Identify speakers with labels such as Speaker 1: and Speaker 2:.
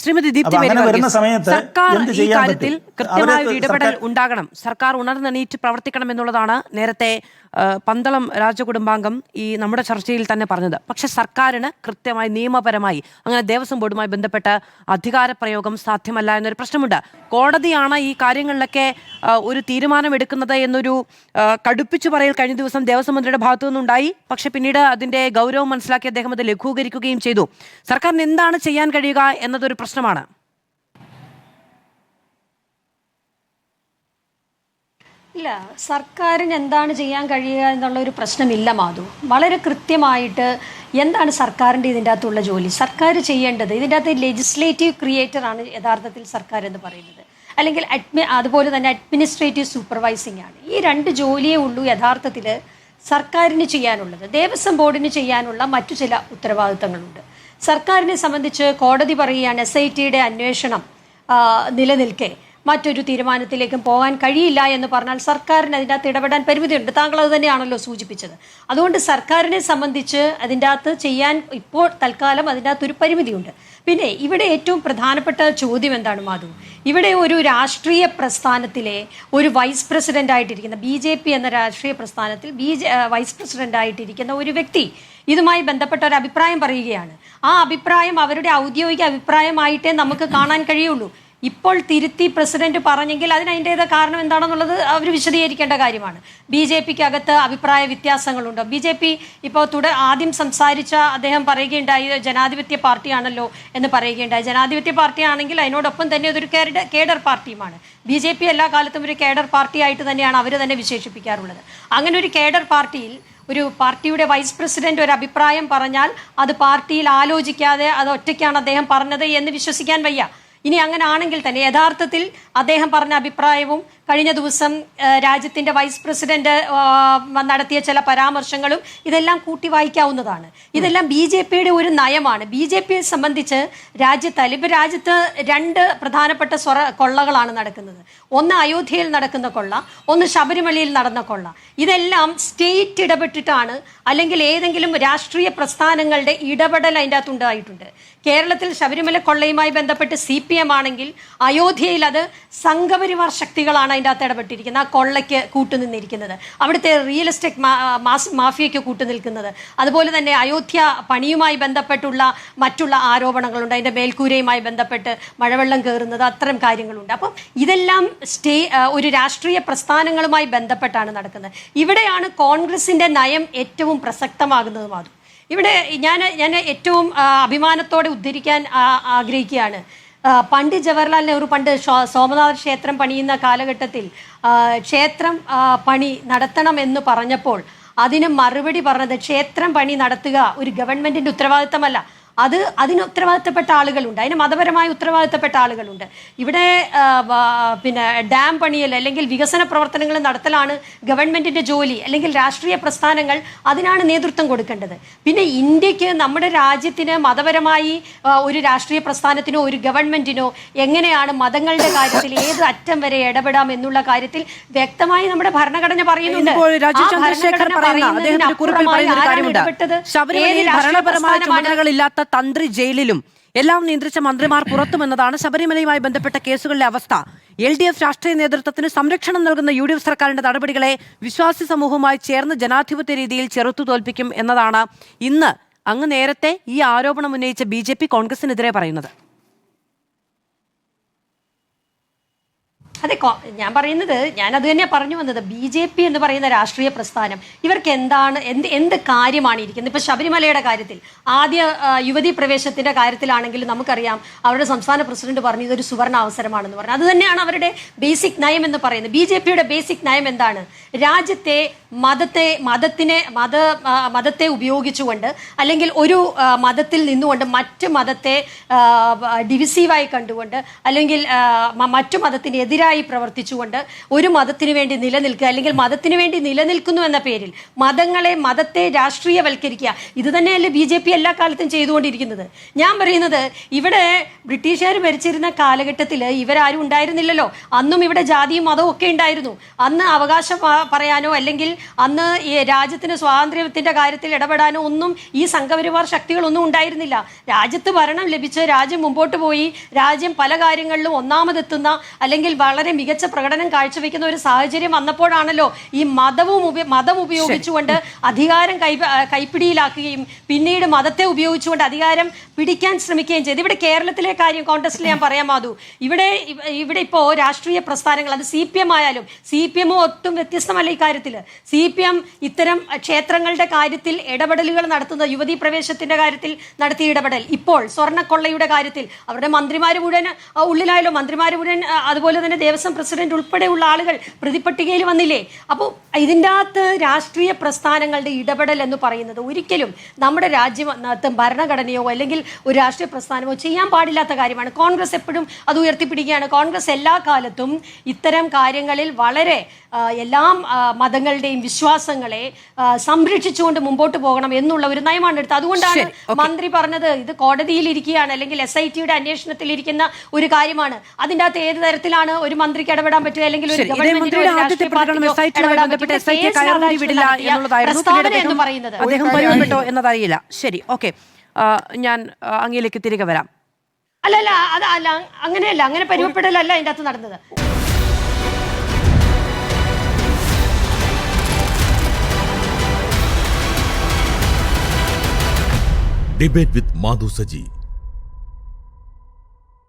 Speaker 1: ശ്രീമതി ദീപ്തി സർക്കാർ ഈ കാര്യത്തിൽ കൃത്യമായ ഒരു ഇടപെടൽ ഉണ്ടാകണം. സർക്കാർ ഉണർന്നെണീറ്റ് പ്രവർത്തിക്കണം എന്നുള്ളതാണ് നേരത്തെ പന്തളം രാജകുടുംബാംഗം ഈ നമ്മുടെ ചർച്ചയിൽ തന്നെ പറഞ്ഞത്. പക്ഷെ സർക്കാരിന് കൃത്യമായി നിയമപരമായി അങ്ങനെ ദേവസ്വം ബോർഡുമായി ബന്ധപ്പെട്ട് അധികാരപ്രയോഗം സാധ്യമല്ല എന്നൊരു പ്രശ്നമുണ്ട്. കോടതിയാണ് ഈ കാര്യങ്ങളിലൊക്കെ ഒരു തീരുമാനമെടുക്കുന്നത് എന്നൊരു കടുപ്പിച്ചു പറയൽ കഴിഞ്ഞ ദിവസം ദേവസ്വം മന്ത്രിയുടെ ഭാഗത്തു നിന്നുണ്ടായി. പക്ഷെ പിന്നീട് അതിന്റെ ഗൗരവം മനസ്സിലാക്കി അദ്ദേഹം അത് ലഘൂകരിക്കുകയും ചെയ്തു. സർക്കാരിന് എന്താണ് ചെയ്യാൻ കഴിയുക എന്നതൊരു പ്രശ്നമാണ്.
Speaker 2: ഇല്ല, സർക്കാരിന് എന്താണ് ചെയ്യാൻ കഴിയുക എന്നുള്ള ഒരു പ്രശ്നമില്ല മാധു. വളരെ കൃത്യമായിട്ട് എന്താണ് സർക്കാരിൻ്റെ ഇതിൻ്റെ അകത്തുള്ള ജോലി, സർക്കാർ ചെയ്യേണ്ടത് ഇതിൻ്റെ അകത്ത് ലെജിസ്ലേറ്റീവ് ക്രിയേറ്റർ ആണ് യഥാർത്ഥത്തിൽ സർക്കാർ എന്ന് പറയുന്നത്, അല്ലെങ്കിൽ അതുപോലെ തന്നെ അഡ്മിനിസ്ട്രേറ്റീവ് സൂപ്പർവൈസിംഗ് ആണ്. ഈ രണ്ട് ജോലിയേ ഉള്ളൂ യഥാർത്ഥത്തിൽ സർക്കാരിന് ചെയ്യാനുള്ളത്. ദേവസ്വം ബോർഡിന് ചെയ്യാനുള്ള മറ്റു ചില ഉത്തരവാദിത്തങ്ങളുണ്ട്. സർക്കാരിനെ സംബന്ധിച്ച് കോടതി പറയുകയാണ് SITയുടെ അന്വേഷണം നിലനിൽക്കെ മറ്റൊരു തീരുമാനത്തിലേക്കും പോകാൻ കഴിയില്ല എന്ന് പറഞ്ഞാൽ സർക്കാരിന് അതിൻ്റെ അകത്ത് ഇടപെടാൻ പരിമിതിയുണ്ട്. താങ്കൾ അത് തന്നെയാണല്ലോ സൂചിപ്പിച്ചത്. അതുകൊണ്ട് സർക്കാരിനെ സംബന്ധിച്ച് അതിൻ്റെ അകത്ത് ചെയ്യാൻ ഇപ്പോൾ തൽക്കാലം അതിൻ്റെ അകത്തൊരു പരിമിതിയുണ്ട്. പിന്നെ ഇവിടെ ഏറ്റവും പ്രധാനപ്പെട്ട ചോദ്യം എന്താണ് മാധു? ഇവിടെ ഒരു രാഷ്ട്രീയ പ്രസ്ഥാനത്തിലെ ഒരു വൈസ് പ്രസിഡന്റ് ആയിട്ടിരിക്കുന്ന BJP എന്ന രാഷ്ട്രീയ പ്രസ്ഥാനത്തിൽ വൈസ് പ്രസിഡന്റ് ആയിട്ടിരിക്കുന്ന ഒരു വ്യക്തി ഇതുമായി ബന്ധപ്പെട്ട ഒരു അഭിപ്രായം പറയുകയാണ്. ആ അഭിപ്രായം അവരുടെ ഔദ്യോഗിക അഭിപ്രായമായിട്ടേ നമുക്ക് കാണാൻ കഴിയുള്ളൂ. ഇപ്പോൾ തിരുത്തി പ്രസിഡന്റ് പറഞ്ഞെങ്കിൽ അതിൻ്റേത് കാരണം എന്താണെന്നുള്ളത് അവർ വിശദീകരിക്കേണ്ട കാര്യമാണ്. BJPക്ക് അകത്ത് അഭിപ്രായ വ്യത്യാസങ്ങളുണ്ടോ? BJP ഇപ്പോൾ ആദ്യം സംസാരിച്ച അദ്ദേഹം പറയുകയുണ്ടായി ജനാധിപത്യ പാർട്ടിയാണല്ലോ എന്ന് പറയുകയുണ്ടായി. ജനാധിപത്യ പാർട്ടിയാണെങ്കിൽ അതിനോടൊപ്പം തന്നെ അതൊരു കേഡർ പാർട്ടിയുമാണ്. BJP എല്ലാ കാലത്തും ഒരു കേഡർ പാർട്ടിയായിട്ട് തന്നെയാണ് അവർ തന്നെ വിശേഷിപ്പിക്കാറുള്ളത്. അങ്ങനെ ഒരു കേഡർ പാർട്ടിയിൽ ഒരു പാർട്ടിയുടെ വൈസ് പ്രസിഡന്റ് ഒരു അഭിപ്രായം പറഞ്ഞാൽ അത് പാർട്ടിയിൽ ആലോചിക്കാതെ അത് ഒറ്റയ്ക്കാണ് അദ്ദേഹം പറഞ്ഞത് എന്ന് വിശ്വസിക്കാൻ വയ്യ. ഇനി അങ്ങനെ ആണെങ്കിൽ തന്നെ യഥാർത്ഥത്തിൽ അദ്ദേഹം പറഞ്ഞ അഭിപ്രായവും കഴിഞ്ഞ ദിവസം രാജ്യത്തിൻ്റെ വൈസ് പ്രസിഡന്റ് നടത്തിയ ചില പരാമർശങ്ങളും ഇതെല്ലാം കൂട്ടി വായിക്കാവുന്നതാണ്. ഇതെല്ലാം BJPയുടെ ഒരു നയമാണ്. BJPയെ സംബന്ധിച്ച് രാജ്യത്ത് രണ്ട് പ്രധാനപ്പെട്ട കൊള്ളകളാണ് നടക്കുന്നത്. ഒന്ന് അയോധ്യയിൽ നടക്കുന്ന കൊള്ള, ഒന്ന് ശബരിമലയിൽ നടന്ന കൊള്ള. ഇതെല്ലാം സ്റ്റേറ്റ് ഇടപെട്ടിട്ടാണ്, അല്ലെങ്കിൽ ഏതെങ്കിലും രാഷ്ട്രീയ പ്രസ്ഥാനങ്ങളുടെ ഇടപെടൽ അതിൻ്റെ അകത്തുണ്ടായിട്ടുണ്ട്. കേരളത്തിൽ ശബരിമല കൊള്ളയുമായി ബന്ധപ്പെട്ട് CPM ആണെങ്കിൽ അയോധ്യയിൽ അത് സംഘപരിവാർ ശക്തികളാണ് അതിൻ്റെ അകത്ത് ഇടപെട്ടിരിക്കുന്നത്, ആ കൊള്ളയ്ക്ക് കൂട്ടുനിന്നിരിക്കുന്നത്, അവിടുത്തെ റിയൽ എസ്റ്റേറ്റ് മാഫിയയ്ക്ക് കൂട്ടുനിൽക്കുന്നത്. അതുപോലെ തന്നെ അയോധ്യ പണിയുമായി ബന്ധപ്പെട്ടുള്ള മറ്റുള്ള ആരോപണങ്ങളുണ്ട്, അതിൻ്റെ മേൽക്കൂരയുമായി ബന്ധപ്പെട്ട് മഴവെള്ളം കയറുന്നത്, അത്തരം കാര്യങ്ങളുണ്ട്. അപ്പം ഇതെല്ലാം ഒരു രാഷ്ട്രീയ പ്രസ്ഥാനങ്ങളുമായി ബന്ധപ്പെട്ടാണ് നടക്കുന്നത്. ഇവിടെയാണ് കോൺഗ്രസിൻ്റെ നയം ഏറ്റവും പ്രസക്തമാകുന്നത് മാധു. ഇവിടെ ഞാൻ ഏറ്റവും അഭിമാനത്തോടെ ഉദ്ധരിക്കാൻ ആഗ്രഹിക്കുകയാണ്. പണ്ഡിറ്റ് ജവഹർലാൽ നെഹ്റു പണ്ട് സോമനാഥ ക്ഷേത്രം പണിയുന്ന കാലഘട്ടത്തിൽ ക്ഷേത്രം പണി നടത്തണമെന്ന് പറഞ്ഞപ്പോൾ അതിന് മറുപടി പറഞ്ഞത് ക്ഷേത്രം പണി നടത്തുക ഒരു ഗവൺമെൻറ്റിൻ്റെ ഉത്തരവാദിത്തമല്ല, അതിന് ഉത്തരവാദിത്തപ്പെട്ട ആളുകളുണ്ട്, അതിന് മതപരമായി ഉത്തരവാദിത്തപ്പെട്ട ആളുകളുണ്ട്. ഇവിടെ പിന്നെ ഡാം പണിയൽ അല്ലെങ്കിൽ വികസന പ്രവർത്തനങ്ങൾ നടത്തലാണ് ഗവൺമെൻറ്റിൻ്റെ ജോലി, അല്ലെങ്കിൽ രാഷ്ട്രീയ പ്രസ്ഥാനങ്ങൾ അതിനാണ് നേതൃത്വം കൊടുക്കേണ്ടത്. പിന്നെ ഇന്ത്യക്ക്, നമ്മുടെ രാജ്യത്തിന് മതപരമായി ഒരു രാഷ്ട്രീയ പ്രസ്ഥാനത്തിനോ ഒരു ഗവൺമെൻറ്റിനോ എങ്ങനെയാണ് മതങ്ങളുടെ കാര്യത്തിൽ ഏത് അറ്റം വരെ ഇടപെടാം എന്നുള്ള കാര്യത്തിൽ വ്യക്തമായി നമ്മുടെ ഭരണഘടന പറയുന്നുണ്ട്.
Speaker 1: തന്ത്രി ജയിലിലും എല്ലാം നിയന്ത്രിച്ച മന്ത്രിമാർ പുറത്തുമെന്നതാണ് ശബരിമലയുമായി ബന്ധപ്പെട്ട കേസുകളിലെ അവസ്ഥ. LDF രാഷ്ട്രീയ നേതൃത്വത്തിന് സംരക്ഷണം നൽകുന്ന UDF സർക്കാരിന്റെ നടപടികളെ വിശ്വാസി സമൂഹവുമായി ചേർന്ന് ജനാധിപത്യ രീതിയിൽ ചെറുത്തു തോൽപ്പിക്കും എന്നതാണ് ഇന്ന് അങ്ങ് നേരത്തെ ഈ ആരോപണം ഉന്നയിച്ച BJP കോൺഗ്രസിനെതിരെ പറയുന്നത്.
Speaker 2: അതെ, ഞാൻ പറയുന്നത്, ഞാൻ അത് തന്നെയാണ് പറഞ്ഞു വന്നത്. BJP എന്ന് പറയുന്ന രാഷ്ട്രീയ പ്രസ്ഥാനം ഇവർക്ക് എന്ത് കാര്യമാണ് ഇരിക്കുന്നത്? ഇപ്പോൾ ശബരിമലയുടെ കാര്യത്തിൽ ആദ്യ യുവതീ പ്രവേശത്തിൻ്റെ കാര്യത്തിലാണെങ്കിലും നമുക്കറിയാം അവരുടെ സംസ്ഥാന പ്രസിഡന്റ് പറഞ്ഞു ഇതൊരു സുവർണ അവസരമാണെന്ന് പറഞ്ഞു. അത് തന്നെയാണ് അവരുടെ ബേസിക് നയം എന്ന് പറയുന്നത്. BJPയുടെ ബേസിക് നയം എന്താണ്? രാജ്യത്തെ മതത്തെ ഉപയോഗിച്ചുകൊണ്ട്, അല്ലെങ്കിൽ ഒരു മതത്തിൽ നിന്നുകൊണ്ട് മറ്റ് മതത്തെ ഡിവിസീവായി കണ്ടുകൊണ്ട്, അല്ലെങ്കിൽ മറ്റു മതത്തിന് എതിരായി എതിരായി പ്രവർത്തിച്ചുകൊണ്ട് ഒരു മതത്തിനു വേണ്ടി നിലനിൽക്കുക, അല്ലെങ്കിൽ മതത്തിനു വേണ്ടി നിലനിൽക്കുന്നു എന്ന പേരിൽ മതത്തെ രാഷ്ട്രീയവൽക്കരിക്കുക, ഇത് തന്നെയല്ലേ BJP എല്ലാ കാലത്തും ചെയ്തുകൊണ്ടിരിക്കുന്നത്. ഞാൻ പറയുന്നത് ഇവിടെ ബ്രിട്ടീഷുകാർ ഭരിച്ചിരുന്ന കാലഘട്ടത്തിൽ ഇവരാരും ഉണ്ടായിരുന്നില്ലല്ലോ. അന്നും ഇവിടെ ജാതിയും മതവും ഒക്കെ ഉണ്ടായിരുന്നു. അന്ന് അവകാശം പറയാനോ അല്ലെങ്കിൽ അന്ന് ഈ രാജ്യത്തിന് സ്വാതന്ത്ര്യത്തിന്റെ കാര്യത്തിൽ ഇടപെടാനോ ഒന്നും ഈ സംഘപരിവാർ ശക്തികളൊന്നും ഉണ്ടായിരുന്നില്ല. രാജ്യത്ത് ഭരണം ലഭിച്ച് രാജ്യം മുമ്പോട്ട് പോയി രാജ്യം പല കാര്യങ്ങളിലും ഒന്നാമതെത്തുന്ന അല്ലെങ്കിൽ വളരെ മികച്ച പ്രകടനം കാഴ്ചവെക്കുന്ന ഒരു സാഹചര്യം വന്നപ്പോഴാണല്ലോ ഈ മതം ഉപയോഗിച്ചുകൊണ്ട് അധികാരം കൈപ്പിടിയിലാക്കുകയും പിന്നീട് മതത്തെ ഉപയോഗിച്ചുകൊണ്ട് അധികാരം പിടിക്കാൻ ശ്രമിക്കുകയും ചെയ്തു. ഇവിടെ കേരളത്തിലെ കാര്യം കോൺടെസ്റ്റിൽ ഞാൻ പറയാൻ മാധു, ഇവിടെ ഇപ്പോൾ രാഷ്ട്രീയ പ്രസ്ഥാനങ്ങൾ, അത് CPM ആയാലും CPM ഒട്ടും വ്യത്യസ്തമല്ല ഇക്കാര്യത്തിൽ. CPM ഇത്തരം ക്ഷേത്രങ്ങളുടെ കാര്യത്തിൽ ഇടപെടലുകൾ നടത്തുന്നത്, യുവതീ പ്രവേശത്തിന്റെ കാര്യത്തിൽ നടത്തിയ ഇടപെടൽ, ഇപ്പോൾ സ്വർണ്ണക്കൊള്ളയുടെ കാര്യത്തിൽ അവരുടെ മന്ത്രിമാർ മുഴുവൻ ഉള്ളിലായല്ലോ, മന്ത്രിമാർ മുഴുവൻ, അതുപോലെ തന്നെ ദേവസ്വം പ്രസിഡന്റ് ഉൾപ്പെടെയുള്ള ആളുകൾ പ്രതിപട്ടികയിൽ വന്നില്ലേ. അപ്പോൾ ഇതിൻ്റെ അകത്ത് രാഷ്ട്രീയ പ്രസ്ഥാനങ്ങളുടെ ഇടപെടൽ എന്ന് പറയുന്നത് ഒരിക്കലും നമ്മുടെ രാജ്യത്ത് ഭരണഘടനയോ അല്ലെങ്കിൽ ഒരു രാഷ്ട്രീയ പ്രസ്ഥാനമോ ചെയ്യാൻ പാടില്ലാത്ത കാര്യമാണ്. കോൺഗ്രസ് എപ്പോഴും അത് ഉയർത്തിപ്പിടിക്കുകയാണ്. കോൺഗ്രസ് എല്ലാ കാലത്തും ഇത്തരം കാര്യങ്ങളിൽ വളരെ എല്ലാ മതങ്ങളുടെയും വിശ്വാസങ്ങളെ സംരക്ഷിച്ചുകൊണ്ട് മുമ്പോട്ട് പോകണം എന്നുള്ള ഒരു നയമാണ് എടുത്തത്. അതുകൊണ്ടാണ് മന്ത്രി പറഞ്ഞത് ഇത് കോടതിയിൽ ഇരിക്കുകയാണ് അല്ലെങ്കിൽ SITയുടെ അന്വേഷണത്തിൽ ഇരിക്കുന്ന ഒരു കാര്യമാണ്. അതിൻ്റെ അകത്ത് ഏത് തരത്തിലാണ് ഒരു മന്ത്രിക്ക് ഇടപെടാൻ പറ്റുക അല്ലെങ്കിൽ ഒരു
Speaker 1: എന്നതറിയില്ല. ശരി, ഓക്കെ, ഞാൻ അങ്ങയിലേക്ക് തിരികെ വരാം.
Speaker 2: അല്ലല്ല, അല്ല, അങ്ങനെയല്ല, അങ്ങനെ പരിവപ്പെടലല്ല അതിൻ്റെ അകത്ത് നടന്നത്.
Speaker 3: Debate with Madhu Saji.